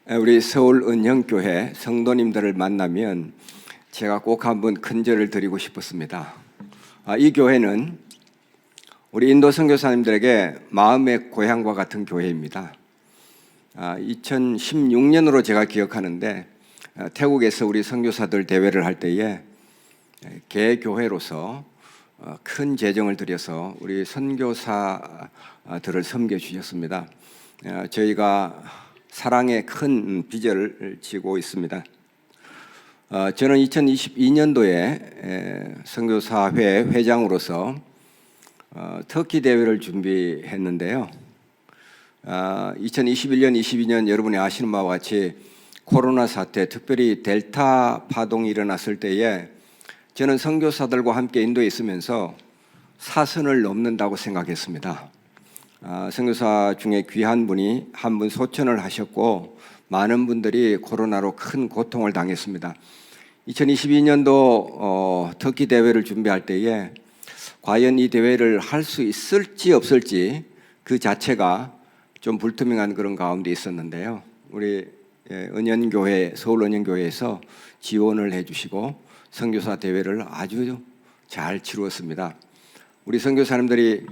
우리 서울 은형교회 성도님들을 만나면 제가 꼭 한번 큰절을 드리고 싶었습니다. 이 교회는 우리 인도 선교사님들에게 마음의 고향과 같은 교회입니다. 2016년으로 제가 기억하는데 태국에서 우리 선교사들 대회를 할 때에 개교회로서 큰 재정을 들여서 우리 선교사들을 섬겨주셨습니다. 저희가 사랑의 큰 비전을 지고 있습니다. 저는 2022년도에 선교사회 회장으로서 터키 대회를 준비했는데요. 2021년, 22년 여러분이 아시는 바와 같이 코로나 사태, 특별히 델타 파동이 일어났을 때에 저는 선교사들과 함께 인도에 있으면서 사선을 넘는다고 생각했습니다. 선교사 중에 귀한 분이 한 분 소천을 하셨고 많은 분들이 코로나로 큰 고통을 당했습니다. 2022년도 터키 대회를 준비할 때에 과연 이 대회를 할 수 있을지 없을지 그 자체가 좀 불투명한 그런 가운데 있었는데요. 우리 은연교회, 서울 은연교회에서 지원을 해주시고 선교사 대회를 아주 잘 치루었습니다. 우리 선교사님들이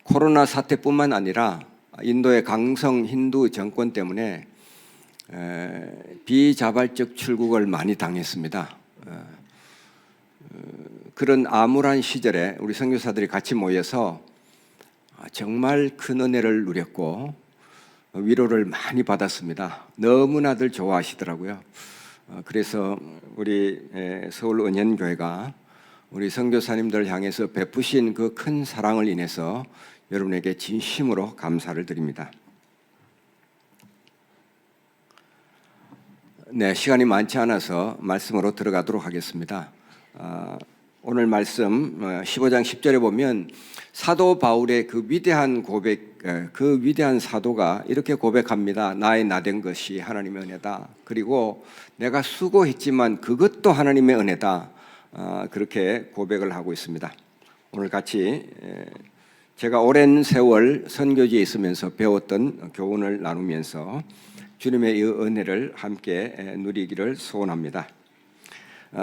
코로나 사태뿐만 아니라 인도의 강성 힌두 정권 때문에 비자발적 출국을 많이 당했습니다. 그런 암울한 시절에 우리 선교사들이 같이 모여서 정말 큰 은혜를 누렸고 위로를 많이 받았습니다. 너무나들 좋아하시더라고요. 그래서 우리 서울 은현교회가 우리 선교사님들 향해서 베푸신 그 큰 사랑을 인해서 여러분에게 진심으로 감사를 드립니다. 네, 시간이 많지 않아서 말씀으로 들어가도록 하겠습니다. 오늘 말씀 15장 10절에 보면 사도 바울의 그 위대한 고백, 그 위대한 사도가 이렇게 고백합니다. 나의 나된 것이 하나님의 은혜다. 그리고 내가 수고했지만 그것도 하나님의 은혜다. 그렇게 고백을 하고 있습니다. 오늘 같이 제가 오랜 세월 선교지에 있으면서 배웠던 교훈을 나누면서 주님의 이 은혜를 함께 누리기를 소원합니다.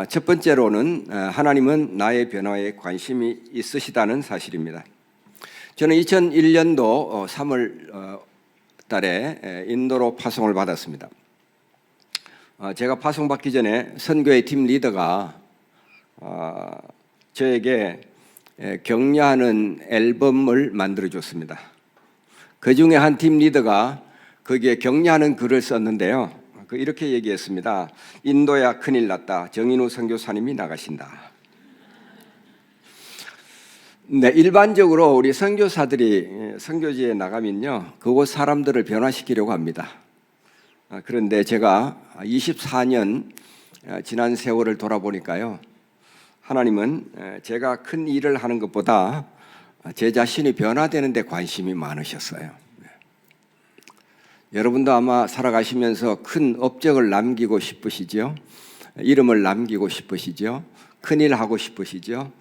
첫 번째로는 하나님은 나의 변화에 관심이 있으시다는 사실입니다. 저는 2001년도 3월 달에 인도로 파송을 받았습니다. 제가 파송받기 전에 선교회 팀 리더가 저에게 격려하는 앨범을 만들어줬습니다. 그 중에 한 팀 리더가 거기에 격려하는 글을 썼는데요. 이렇게 얘기했습니다. 인도야 큰일 났다. 정인우 선교사님이 나가신다. 네, 일반적으로 우리 선교사들이 선교지에 나가면요, 그곳 사람들을 변화시키려고 합니다. 그런데 제가 24년 지난 세월을 돌아보니까요, 하나님은 제가 큰 일을 하는 것보다 제 자신이 변화되는 데 관심이 많으셨어요. 여러분도 아마 살아가시면서 큰 업적을 남기고 싶으시죠? 이름을 남기고 싶으시죠? 큰일 하고 싶으시죠?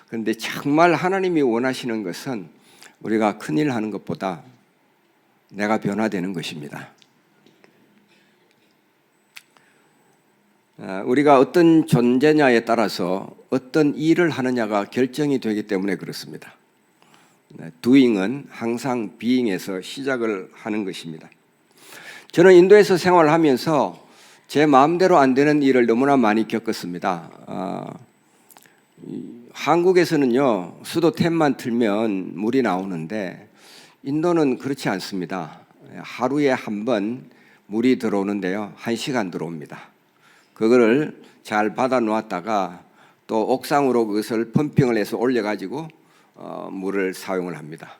그런데 정말 하나님이 원하시는 것은 우리가 큰일 하는 것보다 내가 변화되는 것입니다. 우리가 어떤 존재냐에 따라서 어떤 일을 하느냐가 결정이 되기 때문에 그렇습니다. doing은 항상 being에서 시작을 하는 것입니다. 저는 인도에서 생활하면서 제 마음대로 안 되는 일을 너무나 많이 겪었습니다. 한국에서는요, 수도 탭만 틀면 물이 나오는데 인도는 그렇지 않습니다. 하루에 한 번 물이 들어오는데요, 1시간 들어옵니다. 그거를 잘 받아 놓았다가 또 옥상으로 그것을 펌핑을 해서 올려가지고 물을 사용을 합니다.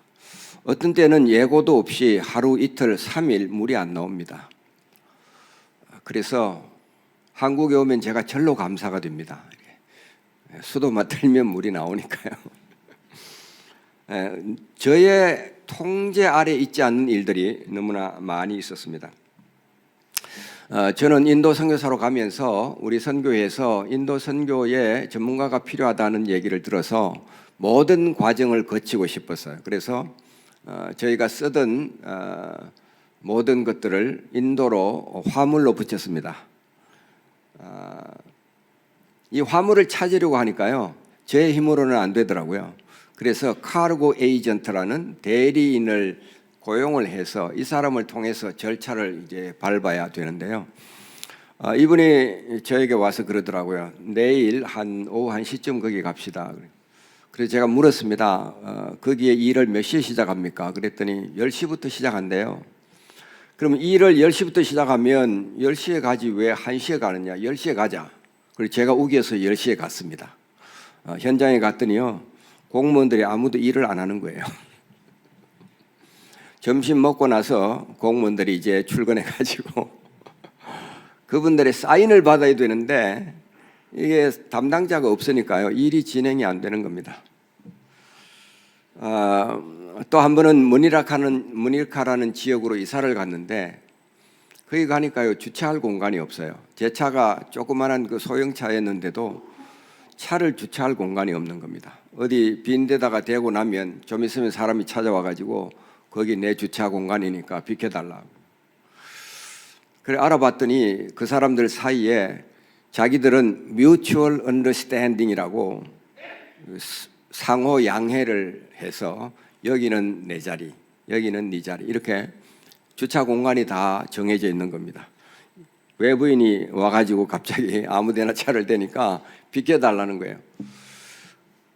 어떤 때는 예고도 없이 하루 이틀 3일 물이 안 나옵니다. 그래서 한국에 오면 제가 절로 감사가 됩니다. 수도만 틀면 물이 나오니까요. 저의 통제 아래 있지 않는 일들이 너무나 많이 있었습니다. 저는 인도 선교사로 가면서 우리 선교회에서 인도 선교에 전문가가 필요하다는 얘기를 들어서 모든 과정을 거치고 싶었어요. 그래서 저희가 쓰던 모든 것들을 인도로 화물로 붙였습니다. 이 화물을 찾으려고 하니까요, 제 힘으로는 안 되더라고요. 그래서 카르고 에이전트라는 대리인을 고용을 해서 이 사람을 통해서 절차를 이제 밟아야 되는데요. 이분이 저에게 와서 그러더라고요. 내일 오후 1시쯤 거기 갑시다. 그래서 제가 물었습니다. 거기에 일을 몇 시에 시작합니까? 그랬더니 10시부터 시작한대요. 그럼 일을 10시부터 시작하면 10시에 가지 왜 1시에 가느냐? 10시에 가자. 그래서 제가 우겨서 10시에 갔습니다. 현장에 갔더니요, 공무원들이 아무도 일을 안 하는 거예요. 점심 먹고 나서 공무원들이 이제 출근해 가지고 그분들의 사인을 받아야 되는데 이게 담당자가 없으니까요, 일이 진행이 안 되는 겁니다. 또 한 번은 문일카라는 지역으로 이사를 갔는데 거기 가니까요, 주차할 공간이 없어요. 제 차가 조그만한 그 소형차였는데도 차를 주차할 공간이 없는 겁니다. 어디 빈 데다가 대고 나면 좀 있으면 사람이 찾아와 가지고 거기 내 주차 공간이니까 비켜달라고. 그래 알아봤더니 그 사람들 사이에 자기들은 mutual understanding이라고 상호 양해를 해서 여기는 내 자리, 여기는 네 자리, 이렇게 주차 공간이 다 정해져 있는 겁니다. 외부인이 와가지고 갑자기 아무데나 차를 대니까 비켜달라는 거예요.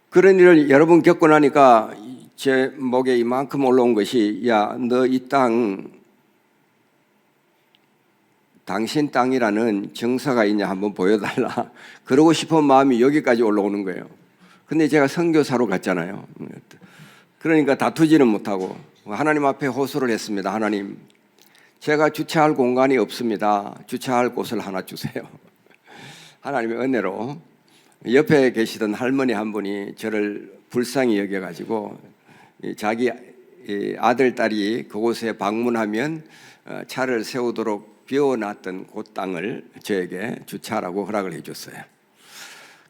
그런 일을 여러 번 겪고 나니까 제 목에 이만큼 올라온 것이, 야, 너 이 땅 당신 땅이라는 정서가 있냐 한번 보여달라. 그러고 싶은 마음이 여기까지 올라오는 거예요. 근데 제가 선교사로 갔잖아요. 그러니까 다투지는 못하고 하나님 앞에 호소를 했습니다. 하나님, 제가 주차할 공간이 없습니다. 주차할 곳을 하나 주세요. 하나님의 은혜로 옆에 계시던 할머니 한 분이 저를 불쌍히 여겨가지고 자기 아들, 딸이 그곳에 방문하면 차를 세우도록 비워놨던 그 땅을 저에게 주차하라고 허락을 해줬어요.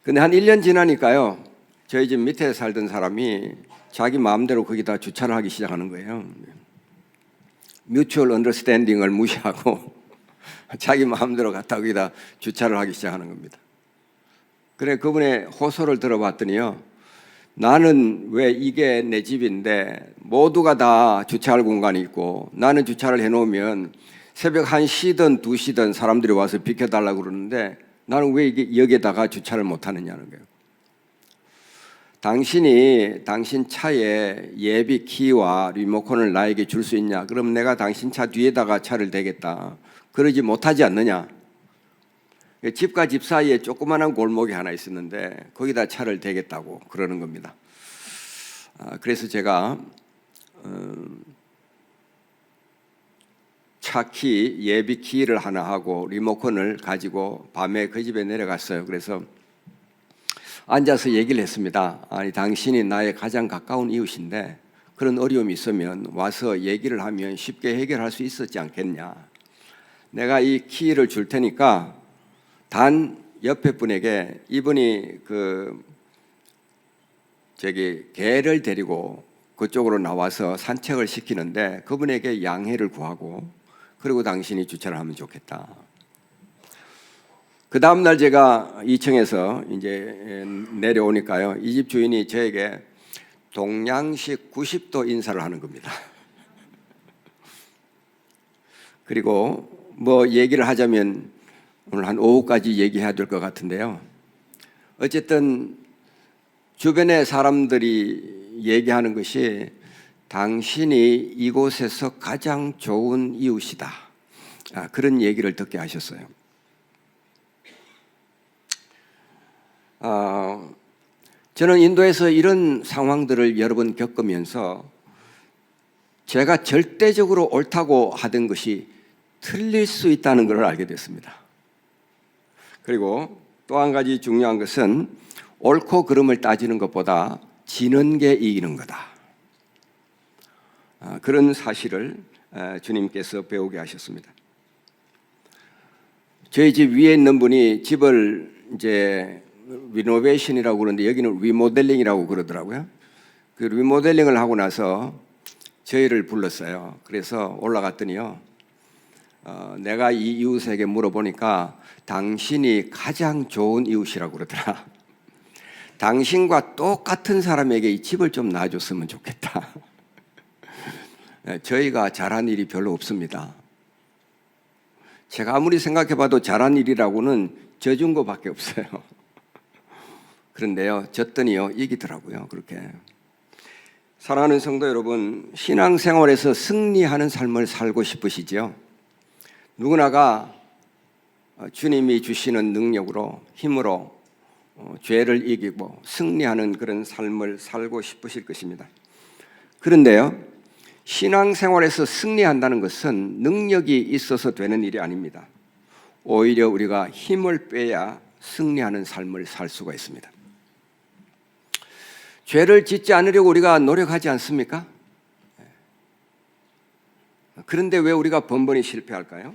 근데 한 1년 지나니까요, 저희 집 밑에 살던 사람이 자기 마음대로 거기다 주차를 하기 시작하는 거예요. 뮤추얼 언더스탠딩을 무시하고 자기 마음대로 갖다 거기다 주차를 하기 시작하는 겁니다. 그래 그분의 호소를 들어봤더니요, 나는 왜 이게 내 집인데 모두가 다 주차할 공간이 있고 나는 주차를 해놓으면 새벽 1시든 2시든 사람들이 와서 비켜달라고 그러는데 나는 왜 이게 여기에다가 주차를 못하느냐는 거예요. 당신이 당신 차에 예비 키와 리모컨을 나에게 줄 수 있냐? 그럼 내가 당신 차 뒤에다가 차를 대겠다. 그러지 못하지 않느냐? 집과 집 사이에 조그마한 골목이 하나 있었는데 거기다 차를 대겠다고 그러는 겁니다. 그래서 제가 차키, 예비 키를 하나 하고 리모컨을 가지고 밤에 그 집에 내려갔어요. 그래서 앉아서 얘기를 했습니다. 아니, 당신이 나의 가장 가까운 이웃인데 그런 어려움이 있으면 와서 얘기를 하면 쉽게 해결할 수 있었지 않겠냐. 내가 이 키를 줄 테니까 단 옆에 분에게, 이분이 개를 데리고 그쪽으로 나와서 산책을 시키는데 그분에게 양해를 구하고 그리고 당신이 주차를 하면 좋겠다. 그 다음날 제가 2층에서 이제 내려오니까요, 이 집 주인이 저에게 동양식 90도 인사를 하는 겁니다. 그리고 뭐 얘기를 하자면 오늘 한 오후까지 얘기해야 될 것 같은데요. 어쨌든 주변의 사람들이 얘기하는 것이 당신이 이곳에서 가장 좋은 이웃이다. 그런 얘기를 듣게 하셨어요. 저는 인도에서 이런 상황들을 여러 번 겪으면서 제가 절대적으로 옳다고 하던 것이 틀릴 수 있다는 것을 알게 됐습니다. 그리고 또 한 가지 중요한 것은 옳고 그름을 따지는 것보다 지는 게 이기는 거다. 그런 사실을 주님께서 배우게 하셨습니다. 저희 집 위에 있는 분이 집을 이제 리노베이션이라고 그러는데 여기는 리모델링이라고 그러더라고요. 그 리모델링을 하고 나서 저희를 불렀어요. 그래서 올라갔더니요, 내가 이 이웃에게 물어보니까 당신이 가장 좋은 이웃이라고 그러더라. 당신과 똑같은 사람에게 이 집을 좀 놔줬으면 좋겠다. 저희가 잘한 일이 별로 없습니다. 제가 아무리 생각해봐도 잘한 일이라고는 져준 거밖에 없어요. 그런데요, 졌더니요, 이기더라고요. 그렇게. 사랑하는 성도 여러분, 신앙생활에서 승리하는 삶을 살고 싶으시죠? 누구나가 주님이 주시는 능력으로, 힘으로 죄를 이기고 승리하는 그런 삶을 살고 싶으실 것입니다. 그런데요, 신앙생활에서 승리한다는 것은 능력이 있어서 되는 일이 아닙니다. 오히려 우리가 힘을 빼야 승리하는 삶을 살 수가 있습니다. 죄를 짓지 않으려고 우리가 노력하지 않습니까? 그런데 왜 우리가 번번이 실패할까요?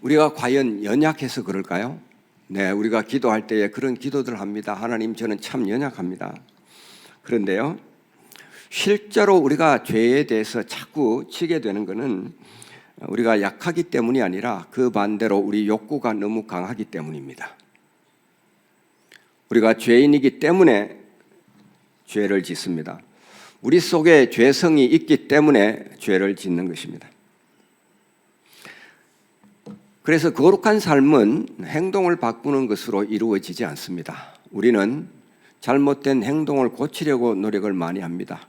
우리가 과연 연약해서 그럴까요? 네, 우리가 기도할 때에 그런 기도들을 합니다. 하나님, 저는 참 연약합니다. 그런데요, 실제로 우리가 죄에 대해서 자꾸 치게 되는 것은 우리가 약하기 때문이 아니라 그 반대로 우리 욕구가 너무 강하기 때문입니다. 우리가 죄인이기 때문에 죄를 짓습니다. 우리 속에 죄성이 있기 때문에 죄를 짓는 것입니다. 그래서 거룩한 삶은 행동을 바꾸는 것으로 이루어지지 않습니다. 우리는 잘못된 행동을 고치려고 노력을 많이 합니다.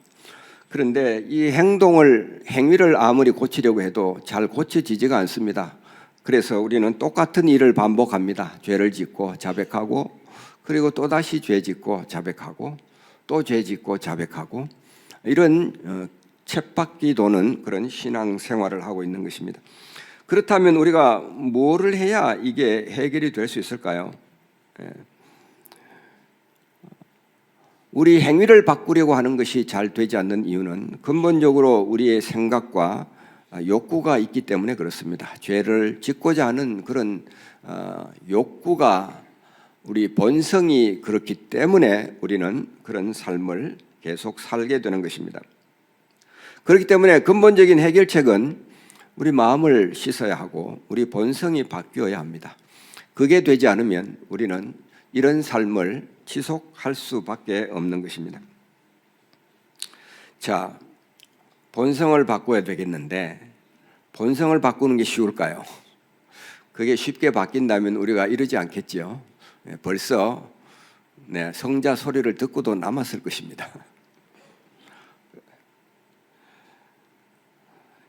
그런데 이 행위를 아무리 고치려고 해도 잘 고쳐지지가 않습니다. 그래서 우리는 똑같은 일을 반복합니다. 죄를 짓고 자백하고, 그리고 또다시 죄 짓고 자백하고, 또 죄 짓고 자백하고, 이런 쳇바퀴 도는 그런 신앙생활을 하고 있는 것입니다. 그렇다면 우리가 뭐를 해야 이게 해결이 될 수 있을까요? 우리 행위를 바꾸려고 하는 것이 잘 되지 않는 이유는 근본적으로 우리의 생각과 욕구가 있기 때문에 그렇습니다. 죄를 짓고자 하는 그런 욕구가 우리 본성이 그렇기 때문에 우리는 그런 삶을 계속 살게 되는 것입니다. 그렇기 때문에 근본적인 해결책은 우리 마음을 씻어야 하고 우리 본성이 바뀌어야 합니다. 그게 되지 않으면 우리는 이런 삶을 지속할 수밖에 없는 것입니다. 자, 본성을 바꿔야 되겠는데 본성을 바꾸는 게 쉬울까요? 그게 쉽게 바뀐다면 우리가 이러지 않겠죠. 벌써 성자 소리를 듣고도 남았을 것입니다.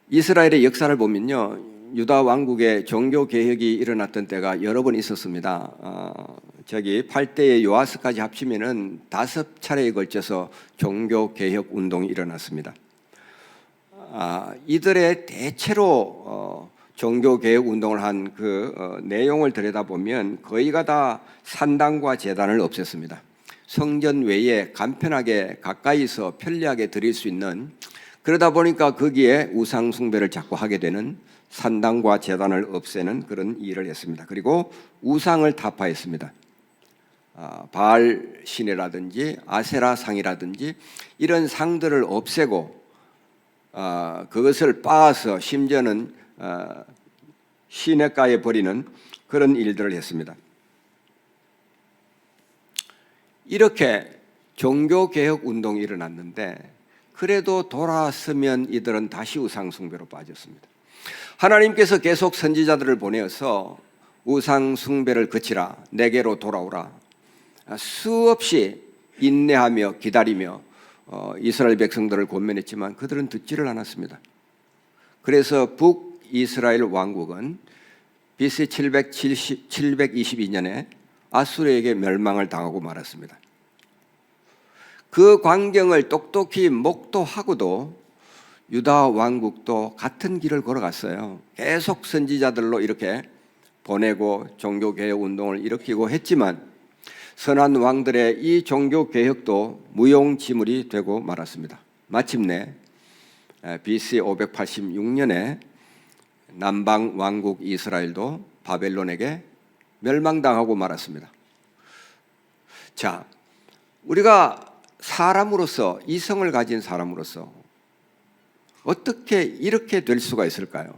이스라엘의 역사를 보면요, 유다 왕국의 종교 개혁이 일어났던 때가 여러 번 있었습니다. 8대의 요아스까지 합치면은 5차례에 걸쳐서 종교 개혁 운동이 일어났습니다. 이들의 대체로 종교 개혁 운동을 한 그 내용을 들여다보면 거의가 다 산당과 제단을 없앴습니다. 성전 외에 간편하게 가까이서 편리하게 드릴 수 있는, 그러다 보니까 거기에 우상 숭배를 자꾸 하게 되는 산당과 제단을 없애는 그런 일을 했습니다. 그리고 우상을 타파했습니다. 바알 신이라든지 아세라 상이라든지 이런 상들을 없애고 그것을 빻아서 심지어는 시냇가에 버리는 그런 일들을 했습니다. 이렇게 종교개혁 운동이 일어났는데 그래도 돌아왔으면 이들은 다시 우상 숭배로 빠졌습니다. 하나님께서 계속 선지자들을 보내어서 우상 숭배를 그치라, 내게로 돌아오라, 수없이 인내하며 기다리며 이스라엘 백성들을 권면했지만 그들은 듣지를 않았습니다. 그래서 북이스라엘 왕국은 BC 722년에 아수르에게 멸망을 당하고 말았습니다. 그 광경을 똑똑히 목도하고도 유다 왕국도 같은 길을 걸어갔어요. 계속 선지자들로 이렇게 보내고 종교개혁 운동을 일으키고 했지만 선한 왕들의 이 종교개혁도 무용지물이 되고 말았습니다. 마침내 BC 586년에 남방 왕국 이스라엘도 바벨론에게 멸망당하고 말았습니다. 자, 우리가 사람으로서, 이성을 가진 사람으로서 어떻게 이렇게 될 수가 있을까요?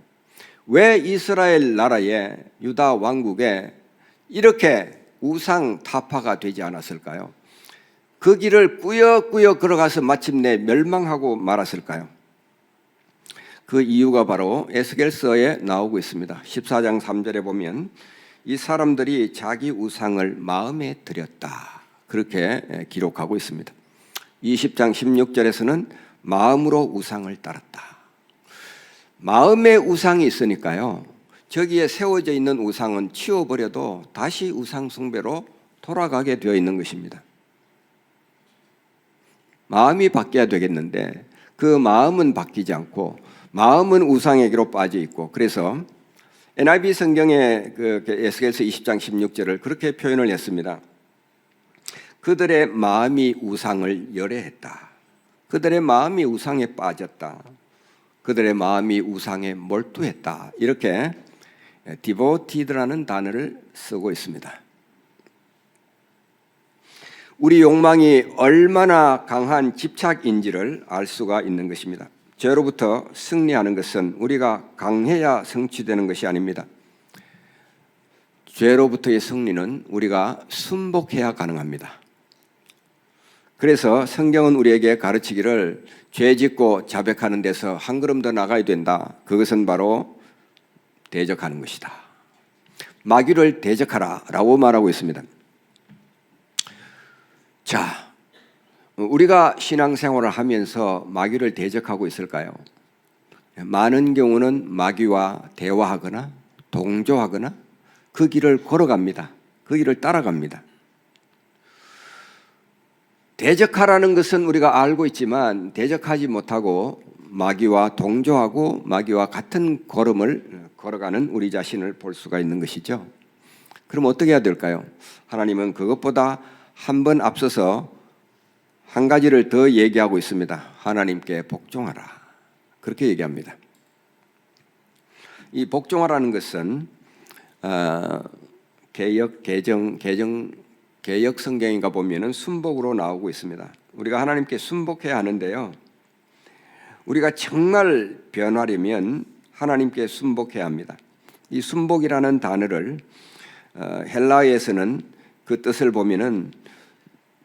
왜 이스라엘 나라의 유다 왕국에 이렇게 우상 타파가 되지 않았을까요? 그 길을 꾸역꾸역 걸어가서 마침내 멸망하고 말았을까요? 그 이유가 바로 에스겔서에 나오고 있습니다. 14장 3절에 보면 이 사람들이 자기 우상을 마음에 들였다, 그렇게 기록하고 있습니다. 20장 16절에서는 마음으로 우상을 따랐다. 마음에 우상이 있으니까요, 저기에 세워져 있는 우상은 치워버려도 다시 우상 숭배로 돌아가게 되어 있는 것입니다. 마음이 바뀌어야 되겠는데 그 마음은 바뀌지 않고 마음은 우상에게로 빠져 있고, 그래서 NIV 성경의 그 에스겔서 20장 16절을 그렇게 표현을 했습니다. 그들의 마음이 우상을 열애했다. 그들의 마음이 우상에 빠졌다. 그들의 마음이 우상에 몰두했다. 이렇게 devoted라는 단어를 쓰고 있습니다. 우리 욕망이 얼마나 강한 집착인지를 알 수가 있는 것입니다. 죄로부터 승리하는 것은 우리가 강해야 성취되는 것이 아닙니다. 죄로부터의 승리는 우리가 순복해야 가능합니다. 그래서 성경은 우리에게 가르치기를 죄 짓고 자백하는 데서 한 걸음 더 나가야 된다. 그것은 바로 대적하는 것이다. 마귀를 대적하라 라고 말하고 있습니다. 자, 우리가 신앙생활을 하면서 마귀를 대적하고 있을까요? 많은 경우는 마귀와 대화하거나 동조하거나 그 길을 걸어갑니다. 그 길을 따라갑니다. 대적하라는 것은 우리가 알고 있지만 대적하지 못하고 마귀와 동조하고 마귀와 같은 걸음을 걸어가는 우리 자신을 볼 수가 있는 것이죠. 그럼 어떻게 해야 될까요? 하나님은 그것보다 한 번 앞서서 한 가지를 더 얘기하고 있습니다. 하나님께 복종하라. 그렇게 얘기합니다. 이 복종하라는 것은 개역 성경인가 보면은 순복으로 나오고 있습니다. 우리가 하나님께 순복해야 하는데요, 우리가 정말 변하려면 하나님께 순복해야 합니다. 이 순복이라는 단어를 헬라어에서는 그 뜻을 보면은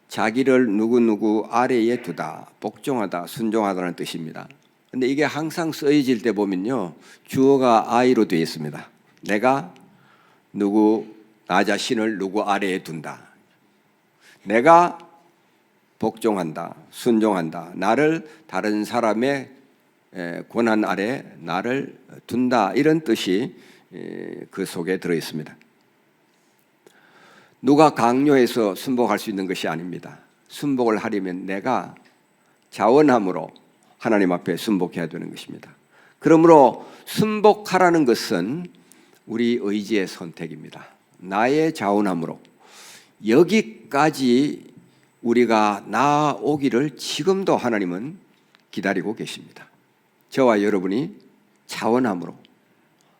자기를 누구누구 아래에 두다, 복종하다, 순종하다는 뜻입니다. 근데 이게 항상 쓰여질 때 보면요, 주어가 I로 되어 있습니다. 내가 나 자신을 누구 아래에 둔다. 내가 복종한다, 순종한다. 나를 다른 사람의 권한 아래 나를 둔다. 이런 뜻이 그 속에 들어 있습니다. 누가 강요해서 순복할 수 있는 것이 아닙니다. 순복을 하려면 내가 자원함으로 하나님 앞에 순복해야 되는 것입니다. 그러므로 순복하라는 것은 우리 의지의 선택입니다. 나의 자원함으로 여기까지 우리가 나아오기를 지금도 하나님은 기다리고 계십니다. 저와 여러분이 자원함으로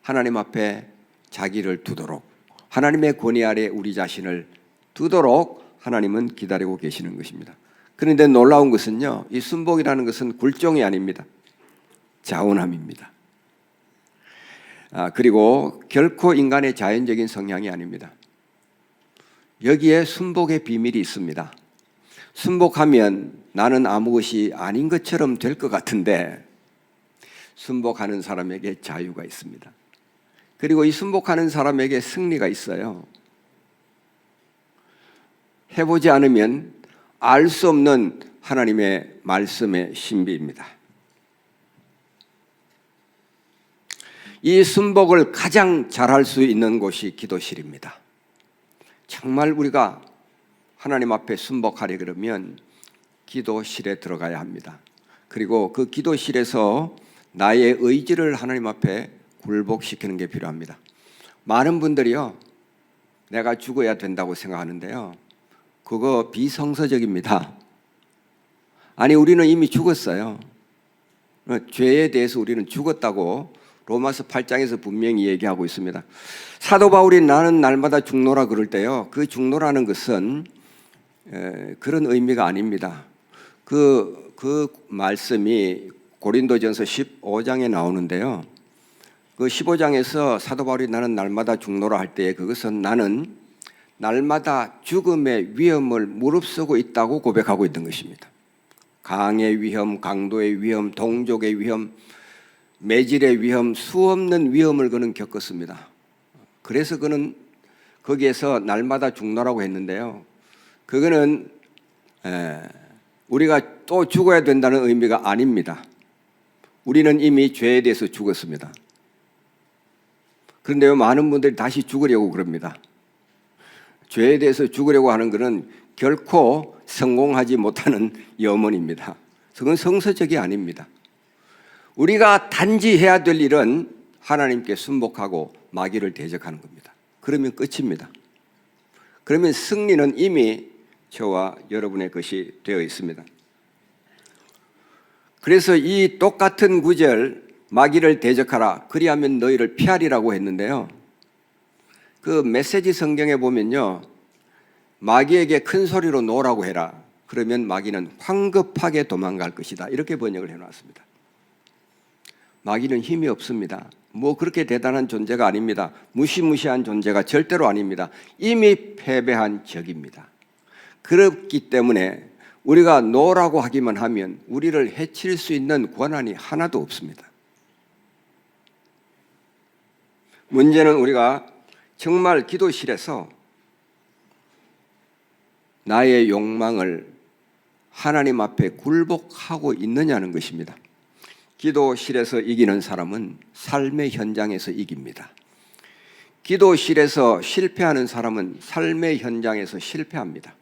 하나님 앞에 자기를 두도록, 하나님의 권위 아래 우리 자신을 두도록 하나님은 기다리고 계시는 것입니다. 그런데 놀라운 것은요, 이 순복이라는 것은 굴종이 아닙니다. 자원함입니다. 그리고 결코 인간의 자연적인 성향이 아닙니다. 여기에 순복의 비밀이 있습니다. 순복하면 나는 아무것이 아닌 것처럼 될 것 같은데 순복하는 사람에게 자유가 있습니다. 그리고 이 순복하는 사람에게 승리가 있어요. 해보지 않으면 알 수 없는 하나님의 말씀의 신비입니다. 이 순복을 가장 잘할 수 있는 곳이 기도실입니다. 정말 우리가 하나님 앞에 순복하려 그러면 기도실에 들어가야 합니다. 그리고 그 기도실에서 나의 의지를 하나님 앞에 굴복시키는 게 필요합니다. 많은 분들이요, 내가 죽어야 된다고 생각하는데요, 그거 비성서적입니다. 아니, 우리는 이미 죽었어요. 죄에 대해서 우리는 죽었다고 로마서 8장에서 분명히 얘기하고 있습니다. 사도 바울이 나는 날마다 죽노라 그럴 때요, 그 죽노라는 것은 그런 의미가 아닙니다. 그 말씀이 고린도전서 15장에 나오는데요. 그 15장에서 사도 바울이 나는 날마다 죽노라 할 때에 그것은 나는 날마다 죽음의 위험을 무릅쓰고 있다고 고백하고 있는 것입니다. 강의 위험, 강도의 위험, 동족의 위험, 매질의 위험, 수없는 위험을 그는 겪었습니다. 그래서 그는 거기에서 날마다 죽노라고 했는데요. 그거는 우리가 또 죽어야 된다는 의미가 아닙니다. 우리는 이미 죄에 대해서 죽었습니다. 그런데요, 많은 분들이 다시 죽으려고 그럽니다. 죄에 대해서 죽으려고 하는 것은 결코 성공하지 못하는 염원입니다. 그건 성서적이 아닙니다. 우리가 단지 해야 될 일은 하나님께 순복하고 마귀를 대적하는 겁니다. 그러면 끝입니다. 그러면 승리는 이미 저와 여러분의 것이 되어 있습니다. 그래서 이 똑같은 구절, 마귀를 대적하라 그리하면 너희를 피하리라고 했는데요. 그 메시지 성경에 보면요, 마귀에게 큰 소리로 노라고 해라. 그러면 마귀는 황급하게 도망갈 것이다. 이렇게 번역을 해놨습니다. 마귀는 힘이 없습니다. 뭐 그렇게 대단한 존재가 아닙니다. 무시무시한 존재가 절대로 아닙니다. 이미 패배한 적입니다. 그렇기 때문에 우리가 노라고 하기만 하면 우리를 해칠 수 있는 권한이 하나도 없습니다. 문제는 우리가 정말 기도실에서 나의 욕망을 하나님 앞에 굴복하고 있느냐는 것입니다. 기도실에서 이기는 사람은 삶의 현장에서 이깁니다. 기도실에서 실패하는 사람은 삶의 현장에서 실패합니다.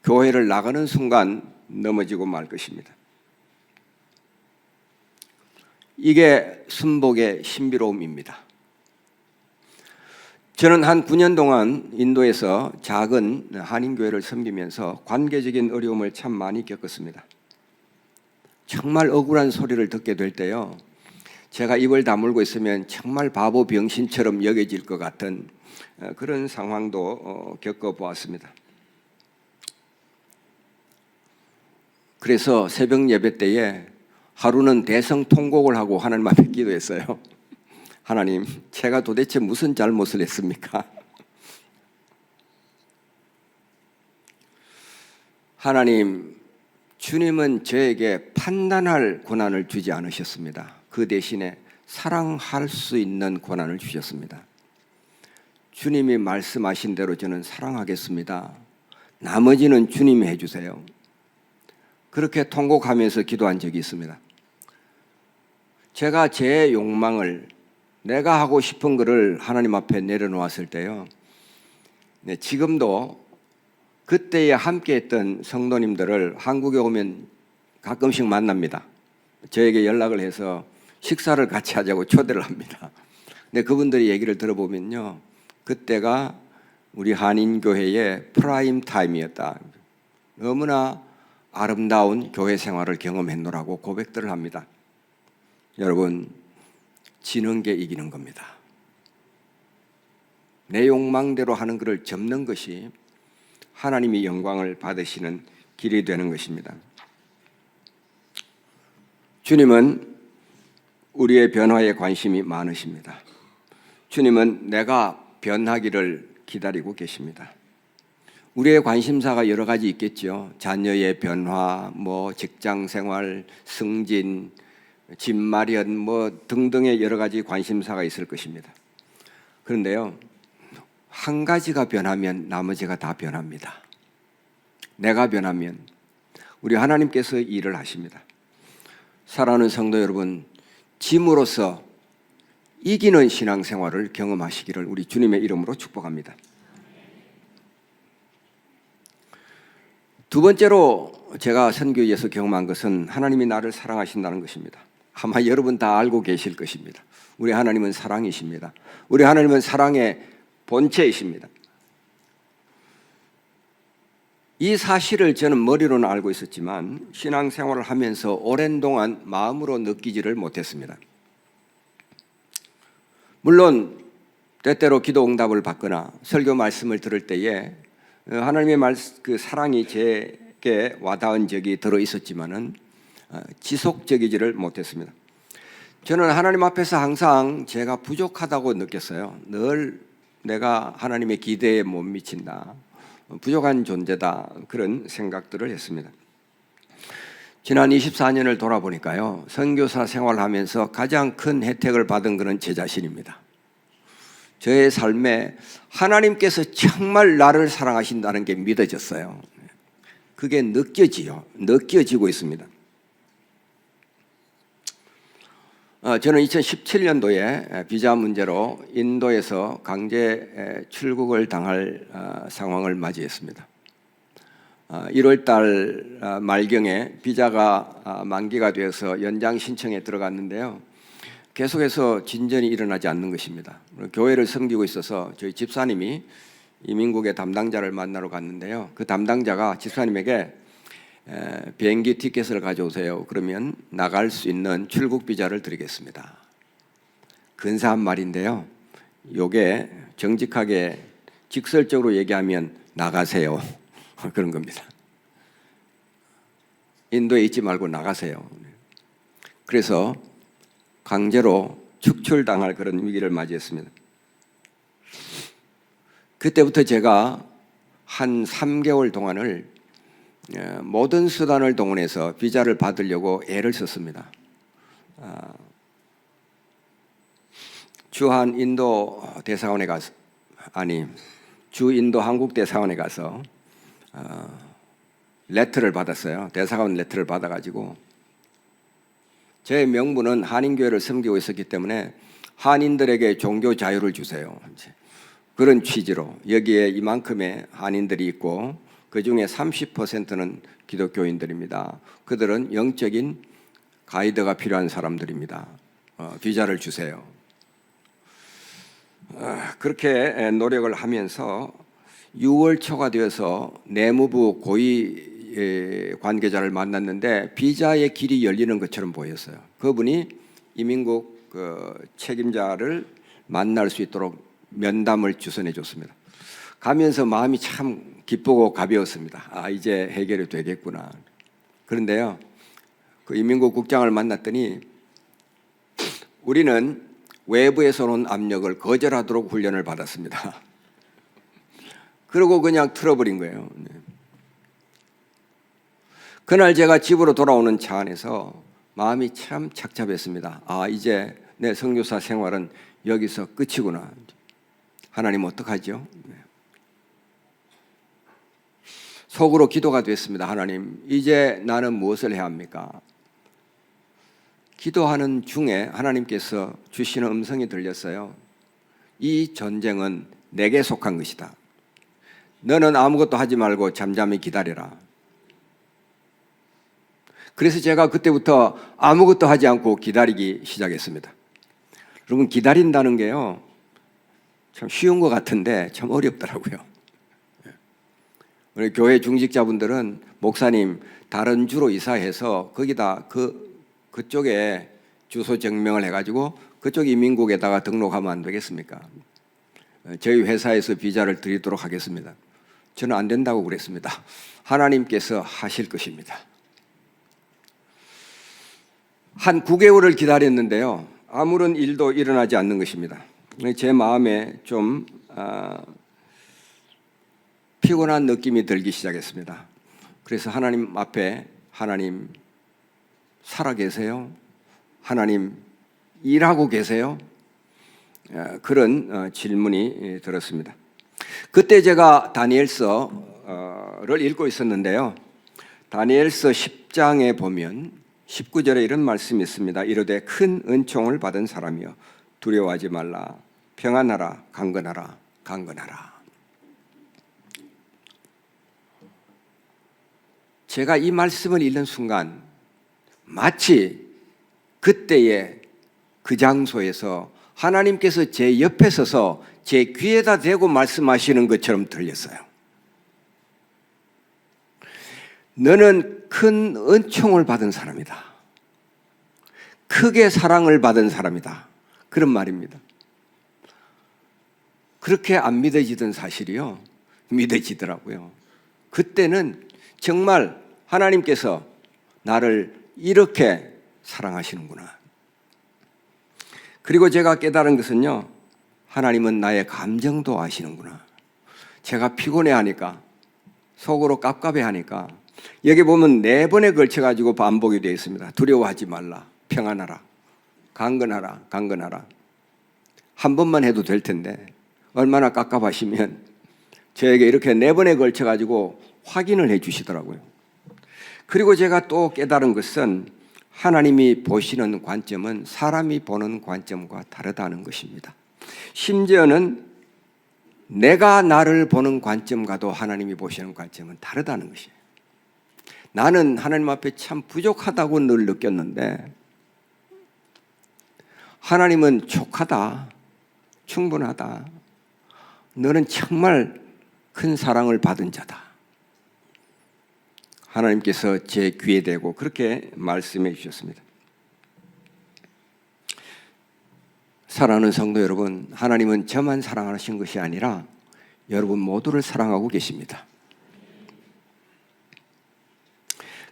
교회를 나가는 순간 넘어지고 말 것입니다. 이게 순복의 신비로움입니다. 저는 한 9년 동안 인도에서 작은 한인교회를 섬기면서 관계적인 어려움을 참 많이 겪었습니다. 정말 억울한 소리를 듣게 될 때요, 제가 입을 다물고 있으면 정말 바보 병신처럼 여겨질 것 같은 그런 상황도 겪어보았습니다. 그래서 새벽 예배 때에 하루는 대성통곡을 하고 하나님 앞에 기도했어요. 하나님, 제가 도대체 무슨 잘못을 했습니까? 하나님, 주님은 저에게 판단할 권한을 주지 않으셨습니다. 그 대신에 사랑할 수 있는 권한을 주셨습니다. 주님이 말씀하신 대로 저는 사랑하겠습니다. 나머지는 주님이 해주세요. 그렇게 통곡하면서 기도한 적이 있습니다. 제가 제 욕망을, 내가 하고 싶은 것을 하나님 앞에 내려놓았을 때요, 지금도 그때에 함께했던 성도님들을 한국에 오면 가끔씩 만납니다. 저에게 연락을 해서 식사를 같이 하자고 초대를 합니다. 근데 그분들이 얘기를 들어보면요, 그때가 우리 한인교회의 프라임 타임이었다. 너무나 아름다운 교회 생활을 경험했노라고 고백들을 합니다. 여러분, 지는 게 이기는 겁니다. 내 욕망대로 하는 것을 접는 것이 하나님이 영광을 받으시는 길이 되는 것입니다. 주님은 우리의 변화에 관심이 많으십니다. 주님은 내가 변하기를 기다리고 계십니다. 우리의 관심사가 여러 가지 있겠죠. 자녀의 변화, 직장 생활, 승진, 집 마련, 등등의 여러 가지 관심사가 있을 것입니다. 그런데요, 한 가지가 변하면 나머지가 다 변합니다. 내가 변하면 우리 하나님께서 일을 하십니다. 사랑하는 성도 여러분, 짐으로써 이기는 신앙생활을 경험하시기를 우리 주님의 이름으로 축복합니다. 두 번째로 제가 선교에서 경험한 것은 하나님이 나를 사랑하신다는 것입니다. 아마 여러분 다 알고 계실 것입니다. 우리 하나님은 사랑이십니다. 우리 하나님은 사랑의 본체이십니다. 이 사실을 저는 머리로는 알고 있었지만 신앙생활을 하면서 오랜 동안 마음으로 느끼지를 못했습니다. 물론 때때로 기도 응답을 받거나 설교 말씀을 들을 때에 하나님의 그 사랑이 제게 와닿은 적이 들어 있었지만은 지속적이지를 못했습니다. 저는 하나님 앞에서 항상 제가 부족하다고 느꼈어요. 늘 내가 하나님의 기대에 못 미친다, 부족한 존재다, 그런 생각들을 했습니다. 지난 24년을 돌아보니까요, 선교사 생활하면서 가장 큰 혜택을 받은 것은 제 자신입니다. 저의 삶에 하나님께서 정말 나를 사랑하신다는 게 믿어졌어요. 그게 느껴지고 있습니다. 저는 2017년도에 비자 문제로 인도에서 강제 출국을 당할 상황을 맞이했습니다. 1월 달 말경에 비자가 만기가 되어서 연장 신청에 들어갔는데요, 계속해서 진전이 일어나지 않는 것입니다. 교회를 섬기고 있어서 저희 집사님이 이민국의 담당자를 만나러 갔는데요, 그 담당자가 집사님에게 비행기 티켓을 가져오세요. 그러면 나갈 수 있는 출국 비자를 드리겠습니다. 근사한 말인데요, 요게 정직하게 직설적으로 얘기하면 나가세요, 그런 겁니다. 인도에 있지 말고 나가세요. 그래서 강제로 축출당할 그런 위기를 맞이했습니다. 그때부터 제가 한 3개월 동안을 모든 수단을 동원해서 비자를 받으려고 애를 썼습니다. 주한 인도 대사관에 가서, 주 인도 한국 대사관에 가서 레터를 받았어요. 대사관 레터를 받아가지고, 제 명분은 한인교회를 섬기고 있었기 때문에 한인들에게 종교 자유를 주세요, 그런 취지로. 여기에 이만큼의 한인들이 있고 그 중에 30%는 기독교인들입니다. 그들은 영적인 가이드가 필요한 사람들입니다. 비자를 주세요. 그렇게 노력을 하면서 6월 초가 되어서 내무부 고위 관계자를 만났는데 비자의 길이 열리는 것처럼 보였어요. 그분이 이민국 책임자를 만날 수 있도록 면담을 주선해 줬습니다. 가면서 마음이 참 기쁘고 가벼웠습니다. 이제 해결이 되겠구나. 그런데요, 그 이민국 국장을 만났더니 우리는 외부에서 오는 압력을 거절하도록 훈련을 받았습니다. 그러고 그냥 틀어버린 거예요. 그날 제가 집으로 돌아오는 차 안에서 마음이 참 착잡했습니다. 이제 내 선교사 생활은 여기서 끝이구나. 하나님 어떡하죠? 속으로 기도가 됐습니다. 하나님, 이제 나는 무엇을 해야 합니까? 기도하는 중에 하나님께서 주시는 음성이 들렸어요. 이 전쟁은 내게 속한 것이다. 너는 아무것도 하지 말고 잠잠히 기다려라. 그래서 제가 그때부터 아무것도 하지 않고 기다리기 시작했습니다. 여러분, 기다린다는 게요, 참 쉬운 것 같은데 참 어렵더라고요. 우리 교회 중직자분들은 목사님 다른 주로 이사해서 거기다 그쪽에 주소 증명을 해가지고 그쪽 이민국에다가 등록하면 안 되겠습니까? 저희 회사에서 비자를 드리도록 하겠습니다. 저는 안 된다고 그랬습니다. 하나님께서 하실 것입니다. 한 9개월을 기다렸는데요, 아무런 일도 일어나지 않는 것입니다. 제 마음에 좀 피곤한 느낌이 들기 시작했습니다. 그래서 하나님 앞에, 하나님 살아계세요? 하나님 일하고 계세요? 그런 질문이 들었습니다. 그때 제가 다니엘서를 읽고 있었는데요, 다니엘서 10장에 보면 19절에 이런 말씀이 있습니다. 이르되 큰 은총을 받은 사람이여 두려워하지 말라. 평안하라. 강건하라. 강건하라. 제가 이 말씀을 읽는 순간 마치 그때의 그 장소에서 하나님께서 제 옆에 서서 제 귀에다 대고 말씀하시는 것처럼 들렸어요. 너는 큰 은총을 받은 사람이다. 크게 사랑을 받은 사람이다. 그런 말입니다. 그렇게 안 믿어지던 사실이요, 믿어지더라고요. 그때는 정말 하나님께서 나를 이렇게 사랑하시는구나. 그리고 제가 깨달은 것은요, 하나님은 나의 감정도 아시는구나. 제가 피곤해하니까, 속으로 깝깝해하니까, 여기 보면 4번에 걸쳐가지고 반복이 되어 있습니다. 두려워하지 말라, 평안하라, 강건하라, 강건하라. 한 번만 해도 될 텐데 얼마나 깝깝하시면 저에게 이렇게 4번에 걸쳐가지고 확인을 해 주시더라고요. 그리고 제가 또 깨달은 것은 하나님이 보시는 관점은 사람이 보는 관점과 다르다는 것입니다. 심지어는 내가 나를 보는 관점과도 하나님이 보시는 관점은 다르다는 것이에요. 나는 하나님 앞에 참 부족하다고 늘 느꼈는데 하나님은 족하다, 충분하다, 너는 정말 큰 사랑을 받은 자다. 하나님께서 제 귀에 대고 그렇게 말씀해 주셨습니다. 사랑하는 성도 여러분, 하나님은 저만 사랑하신 것이 아니라 여러분 모두를 사랑하고 계십니다.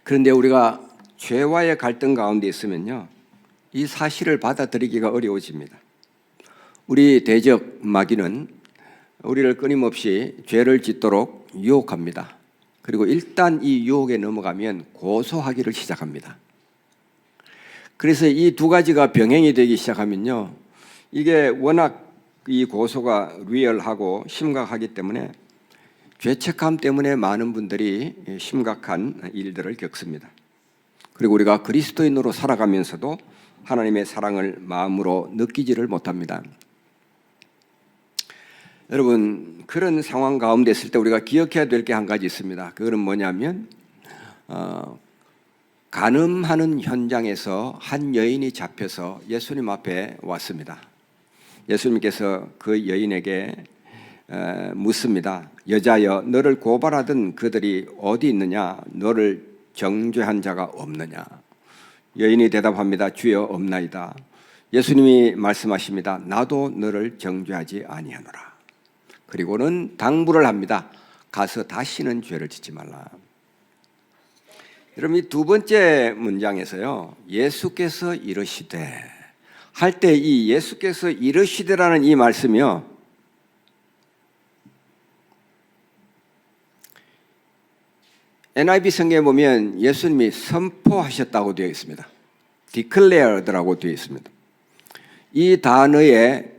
그런데 우리가 죄와의 갈등 가운데 있으면요, 이 사실을 받아들이기가 어려워집니다. 우리 대적 마귀는 우리를 끊임없이 죄를 짓도록 유혹합니다. 그리고 일단 이 유혹에 넘어가면 고소하기를 시작합니다. 그래서 이 두 가지가 병행이 되기 시작하면요, 이게 워낙 이 고소가 리얼하고 심각하기 때문에 죄책감 때문에 많은 분들이 심각한 일들을 겪습니다. 그리고 우리가 그리스도인으로 살아가면서도 하나님의 사랑을 마음으로 느끼지를 못합니다. 여러분, 그런 상황 가운데 있을 때 우리가 기억해야 될 게 한 가지 있습니다. 그거는 뭐냐면 간음하는 현장에서 한 여인이 잡혀서 예수님 앞에 왔습니다. 예수님께서 그 여인에게 묻습니다. 여자여, 너를 고발하던 그들이 어디 있느냐? 너를 정죄한 자가 없느냐? 여인이 대답합니다. 주여, 없나이다. 예수님이 말씀하십니다. 나도 너를 정죄하지 아니하노라. 그리고는 당부를 합니다. 가서 다시는 죄를 짓지 말라. 여러분, 이 두 번째 문장에서요, 예수께서 이르시되 할 때 이 예수께서 이르시되라는 이 말씀이요, NIV 성경에 보면 예수님이 선포하셨다고 되어 있습니다. declared라고 되어 있습니다. 이 단어의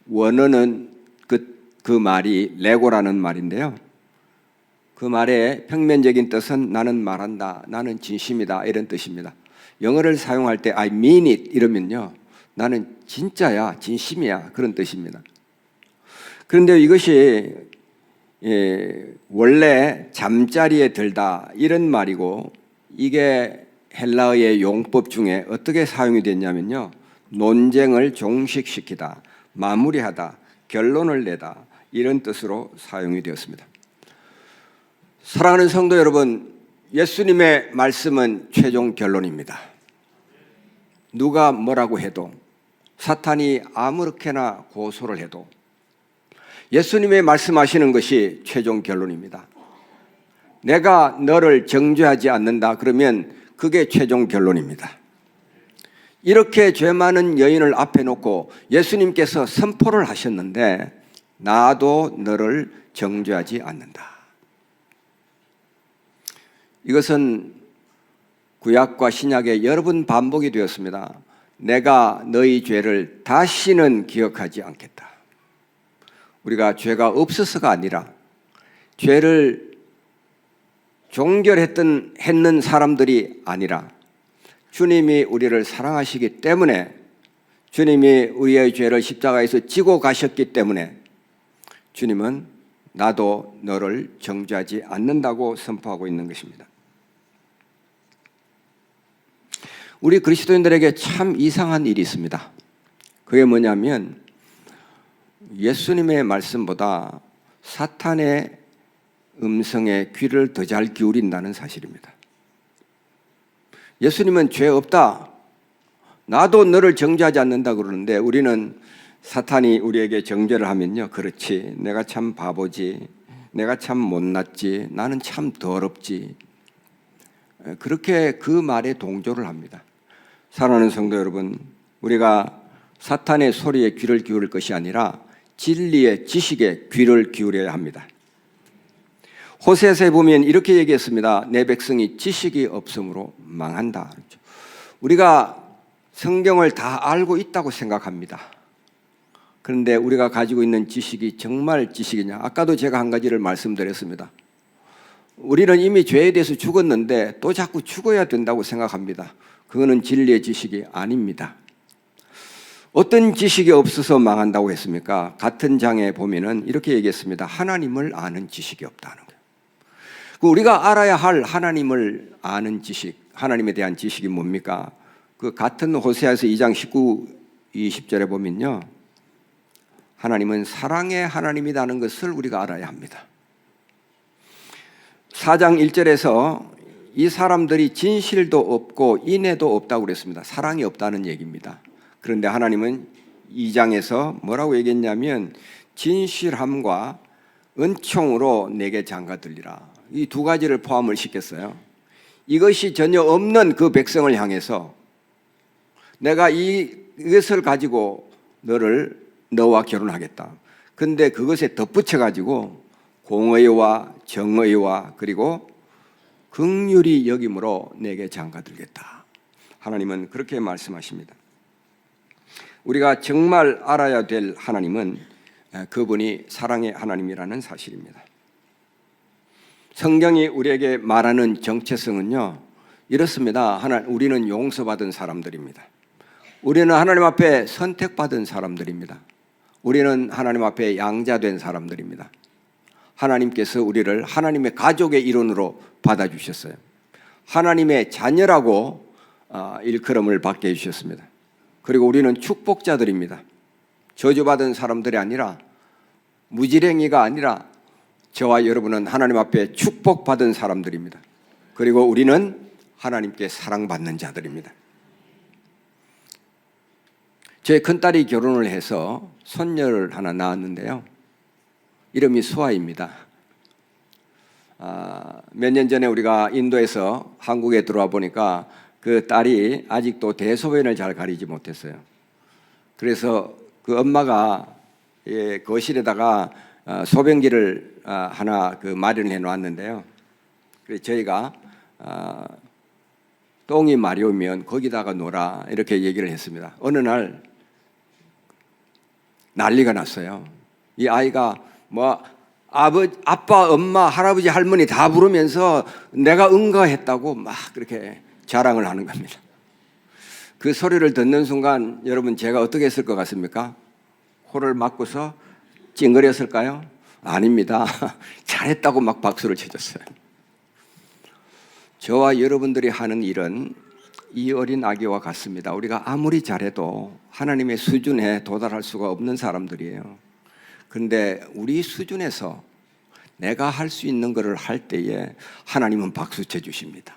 원어는 그 말이 레고라는 말인데요, 그 말의 평면적인 뜻은 나는 말한다, 나는 진심이다, 이런 뜻입니다. 영어를 사용할 때 I mean it 이러면요, 나는 진짜야, 진심이야, 그런 뜻입니다. 그런데 이것이 원래 잠자리에 들다 이런 말이고, 이게 헬라어의 용법 중에 어떻게 사용이 됐냐면요, 논쟁을 종식시키다, 마무리하다, 결론을 내다, 이런 뜻으로 사용이 되었습니다. 사랑하는 성도 여러분, 예수님의 말씀은 최종 결론입니다. 누가 뭐라고 해도, 사탄이 아무렇게나 고소를 해도 예수님의 말씀하시는 것이 최종 결론입니다. 내가 너를 정죄하지 않는다 그러면 그게 최종 결론입니다. 이렇게 죄 많은 여인을 앞에 놓고 예수님께서 선포를 하셨는데, 나도 너를 정죄하지 않는다. 이것은 구약과 신약에 여러 번 반복이 되었습니다. 내가 너희 죄를 다시는 기억하지 않겠다. 우리가 죄가 없어서가 아니라 죄를 종결했는 사람들이 아니라 주님이 우리를 사랑하시기 때문에, 주님이 우리의 죄를 십자가에서 지고 가셨기 때문에 주님은 나도 너를 정죄하지 않는다고 선포하고 있는 것입니다. 우리 그리스도인들에게 참 이상한 일이 있습니다. 그게 뭐냐면 예수님의 말씀보다 사탄의 음성에 귀를 더 잘 기울인다는 사실입니다. 예수님은 죄 없다, 나도 너를 정죄하지 않는다 그러는데, 우리는 사탄이 우리에게 정죄를 하면요, 그렇지, 내가 참 바보지, 내가 참 못났지, 나는 참 더럽지, 그렇게 그 말에 동조를 합니다. 사랑하는 성도 여러분, 우리가 사탄의 소리에 귀를 기울일 것이 아니라 진리의 지식에 귀를 기울여야 합니다. 호세아서에 보면 이렇게 얘기했습니다. 내 백성이 지식이 없으므로 망한다. 우리가 성경을 다 알고 있다고 생각합니다. 그런데 우리가 가지고 있는 지식이 정말 지식이냐? 아까도 제가 한 가지를 말씀드렸습니다. 우리는 이미 죄에 대해서 죽었는데 또 자꾸 죽어야 된다고 생각합니다. 그거는 진리의 지식이 아닙니다. 어떤 지식이 없어서 망한다고 했습니까? 같은 장에 보면은 이렇게 얘기했습니다. 하나님을 아는 지식이 없다는 거예요. 우리가 알아야 할 하나님을 아는 지식, 하나님에 대한 지식이 뭡니까? 그 같은 호세아서 2장 19, 20절에 보면요, 하나님은 사랑의 하나님이라는 것을 우리가 알아야 합니다. 4장 1절에서 이 사람들이 진실도 없고 인애도 없다고 그랬습니다. 사랑이 없다는 얘기입니다. 그런데 하나님은 2장에서 뭐라고 얘기했냐면 진실함과 은총으로 내게 장가 들리라. 이 두 가지를 포함을 시켰어요. 이것이 전혀 없는 그 백성을 향해서 내가 이것을 가지고 너와 결혼하겠다. 근데 그것에 덧붙여 가지고 공의와 정의와 그리고 긍휼히 여김으로 내게 장가들겠다. 하나님은 그렇게 말씀하십니다. 우리가 정말 알아야 될 하나님은 그분이 사랑의 하나님이라는 사실입니다. 성경이 우리에게 말하는 정체성은요, 이렇습니다. 우리는 용서받은 사람들입니다. 우리는 하나님 앞에 선택받은 사람들입니다. 우리는 하나님 앞에 양자된 사람들입니다. 하나님께서 우리를 하나님의 가족의 일원으로 받아주셨어요. 하나님의 자녀라고 일컬음을 받게 해주셨습니다. 그리고 우리는 축복자들입니다. 저주받은 사람들이 아니라, 무지랭이가 아니라 저와 여러분은 하나님 앞에 축복받은 사람들입니다. 그리고 우리는 하나님께 사랑받는 자들입니다. 제 큰딸이 결혼을 해서 손녀를 하나 낳았는데요, 이름이 수아입니다. 몇 년 전에 우리가 인도에서 한국에 들어와 보니까 그 딸이 아직도 대소변을 잘 가리지 못했어요. 그래서 그 엄마가 거실에다가 소변기를 하나 마련해 놨는데요. 그래서 저희가 똥이 마려우면 거기다가 놀아 이렇게 얘기를 했습니다. 어느 날 난리가 났어요. 이 아이가 아빠, 엄마, 할아버지, 할머니 다 부르면서 내가 응가했다고 막 그렇게 자랑을 하는 겁니다. 그 소리를 듣는 순간 여러분 제가 어떻게 했을 것 같습니까? 코를 막고서 찡그렸을까요? 아닙니다. 잘했다고 막 박수를 쳐줬어요. 저와 여러분들이 하는 일은 이 어린 아기와 같습니다. 우리가 아무리 잘해도 하나님의 수준에 도달할 수가 없는 사람들이에요. 그런데 우리 수준에서 내가 할 수 있는 것을 할 때에 하나님은 박수 쳐주십니다.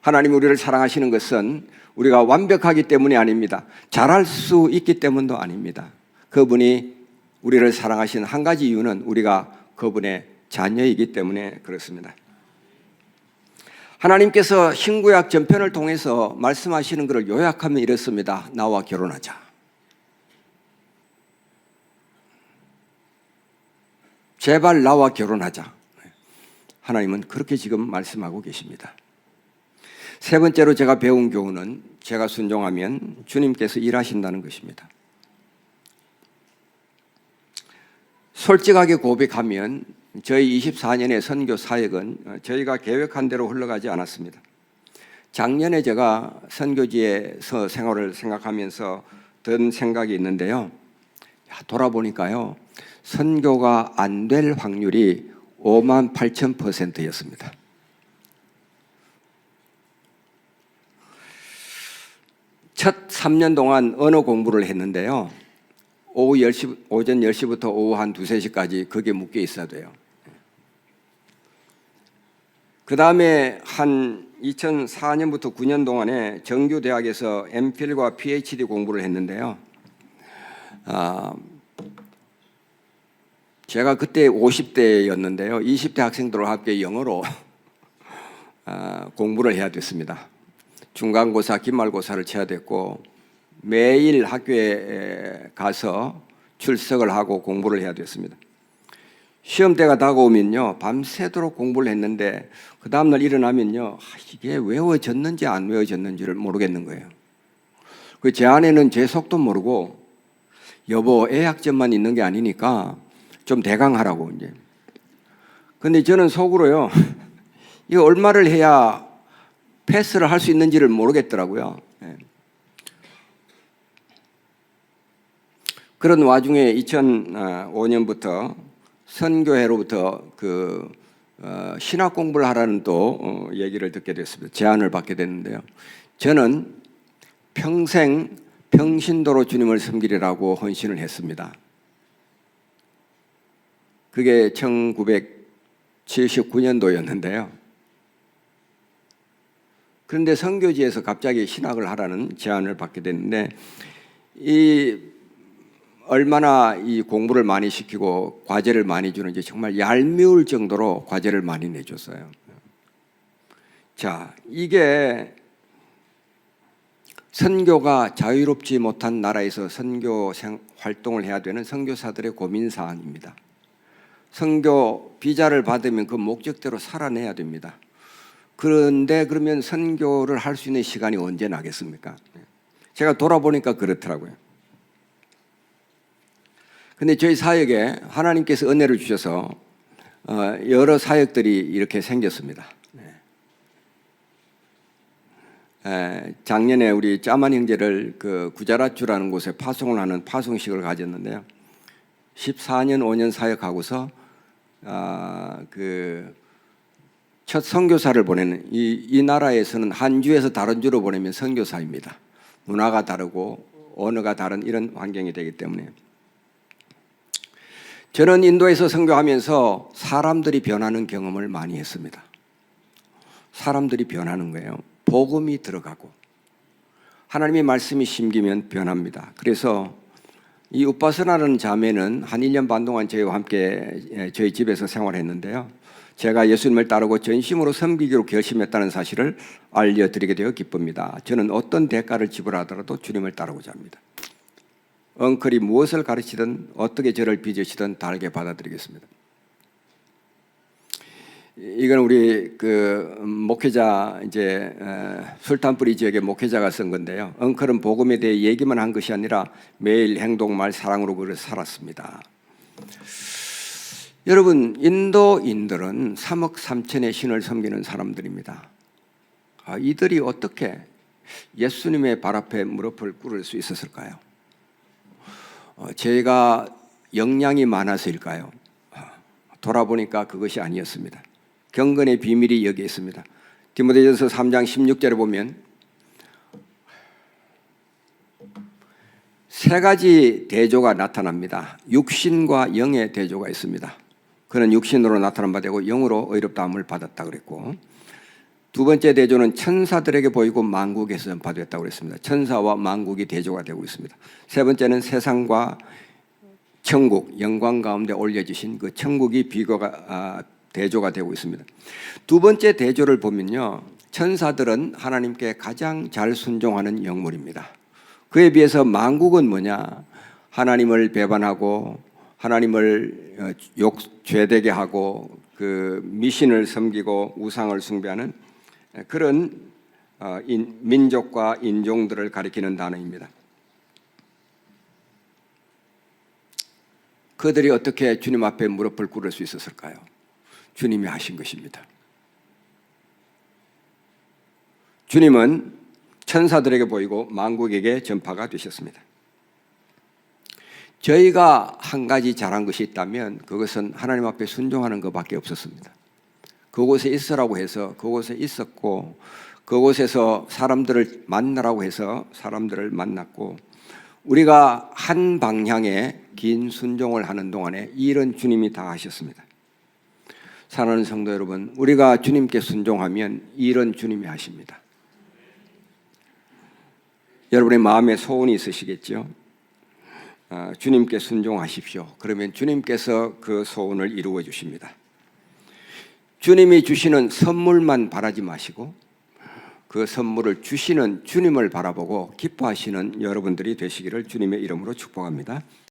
하나님이 우리를 사랑하시는 것은 우리가 완벽하기 때문이 아닙니다. 잘할 수 있기 때문도 아닙니다. 그분이 우리를 사랑하시는 한 가지 이유는 우리가 그분의 자녀이기 때문에 그렇습니다. 하나님께서 신구약 전편을 통해서 말씀하시는 것을 요약하면 이렇습니다. 나와 결혼하자. 제발 나와 결혼하자. 하나님은 그렇게 지금 말씀하고 계십니다. 세 번째로 제가 배운 교훈은 제가 순종하면 주님께서 일하신다는 것입니다. 솔직하게 고백하면 저희 24년의 선교 사역은 저희가 계획한 대로 흘러가지 않았습니다. 작년에 제가 선교지에서 생활을 생각하면서 든 생각이 있는데요. 돌아보니까요, 선교가 안 될 확률이 58,000%였습니다. 첫 3년 동안 언어 공부를 했는데요. 오전 10시부터 오후 한 2, 3시까지 거기에 묶여 있어야 돼요. 그 다음에 한 2004년부터 9년 동안에 정규대학에서 MPhil과 PhD 공부를 했는데요. 제가 그때 50대였는데요. 20대 학생들과 함께 영어로 공부를 해야 됐습니다. 중간고사, 기말고사를 쳐야 됐고 매일 학교에 가서 출석을 하고 공부를 해야 됐습니다. 시험 때가 다가오면요 밤새도록 공부를 했는데 그 다음날 일어나면요 이게 외워졌는지 안 외워졌는지를 모르겠는 거예요. 제 안에는 제 속도 모르고 여보 애학점만 있는 게 아니니까 좀 대강 하라고 이제. 근데 저는 속으로요 이거 얼마를 해야 패스를 할 수 있는지를 모르겠더라고요. 그런 와중에 2005년부터 선교회로부터 신학 공부를 하라는 또 얘기를 듣게 됐습니다. 제안을 받게 됐는데요. 저는 평생 평신도로 주님을 섬기리라고 헌신을 했습니다. 그게 1979년도였는데요. 그런데 선교지에서 갑자기 신학을 하라는 제안을 받게 됐는데 얼마나 이 공부를 많이 시키고 과제를 많이 주는지 정말 얄미울 정도로 과제를 많이 내줬어요. 자, 이게 선교가 자유롭지 못한 나라에서 선교 활동을 해야 되는 선교사들의 고민사항입니다. 선교 비자를 받으면 그 목적대로 살아내야 됩니다. 그런데 그러면 선교를 할 수 있는 시간이 언제 나겠습니까? 제가 돌아보니까 그렇더라고요. 근데 저희 사역에 하나님께서 은혜를 주셔서 여러 사역들이 이렇게 생겼습니다. 작년에 우리 짜만 형제를 구자라주라는 곳에 파송을 하는 파송식을 가졌는데요. 14년 5년 사역하고서 첫 선교사를 보내는 이 나라에서는 한 주에서 다른 주로 보내면 선교사입니다. 문화가 다르고 언어가 다른 이런 환경이 되기 때문에 저는 인도에서 선교하면서 사람들이 변하는 경험을 많이 했습니다. 사람들이 변하는 거예요. 복음이 들어가고 하나님의 말씀이 심기면 변합니다. 그래서 이 우파스나라는 자매는 한 1년 반 동안 저희와 함께 저희 집에서 생활했는데요. 제가 예수님을 따르고 전심으로 섬기기로 결심했다는 사실을 알려드리게 되어 기쁩니다. 저는 어떤 대가를 지불하더라도 주님을 따르고자 합니다. 엉클이 무엇을 가르치든 어떻게 저를 빚으시든 다르게 받아들이겠습니다. 이건 우리 목회자 이제 술탄뿌리 지역의 목회자가 쓴 건데요. 엉클은 복음에 대해 얘기만 한 것이 아니라 매일 행동, 말, 사랑으로 그를 살았습니다. 여러분, 인도인들은 3억 3천의 신을 섬기는 사람들입니다. 이들이 어떻게 예수님의 발 앞에 무릎을 꿇을 수 있었을까요? 제가 역량이 많아서일까요? 돌아보니까 그것이 아니었습니다. 경건의 비밀이 여기 있습니다. 디모데전서 3장 16절에 보면 세 가지 대조가 나타납니다. 육신과 영의 대조가 있습니다. 그는 육신으로 나타난 바 되고 영으로 의롭다함을 받았다 그랬고, 두 번째 대조는 천사들에게 보이고 만국에서 전파되었다고 그랬습니다. 천사와 만국이 대조가 되고 있습니다. 세 번째는 세상과 천국, 영광 가운데 올려주신 그 천국이 대조가 되고 있습니다. 두 번째 대조를 보면요, 천사들은 하나님께 가장 잘 순종하는 영물입니다. 그에 비해서 만국은 뭐냐? 하나님을 배반하고 하나님을 죄되게 하고 미신을 섬기고 우상을 숭배하는 그런 민족과 인종들을 가리키는 단어입니다. 그들이 어떻게 주님 앞에 무릎을 꿇을 수 있었을까요? 주님이 하신 것입니다. 주님은 천사들에게 보이고 만국에게 전파가 되셨습니다. 저희가 한 가지 잘한 것이 있다면 그것은 하나님 앞에 순종하는 것밖에 없었습니다. 그곳에 있으라고 해서 그곳에 있었고, 그곳에서 사람들을 만나라고 해서 사람들을 만났고, 우리가 한 방향에 긴 순종을 하는 동안에 이 일은 주님이 다 하셨습니다. 사랑하는 성도 여러분, 우리가 주님께 순종하면 이 일은 주님이 하십니다. 여러분의 마음에 소원이 있으시겠죠? 주님께 순종하십시오. 그러면 주님께서 그 소원을 이루어 주십니다. 주님이 주시는 선물만 바라지 마시고 그 선물을 주시는 주님을 바라보고 기뻐하시는 여러분들이 되시기를 주님의 이름으로 축복합니다.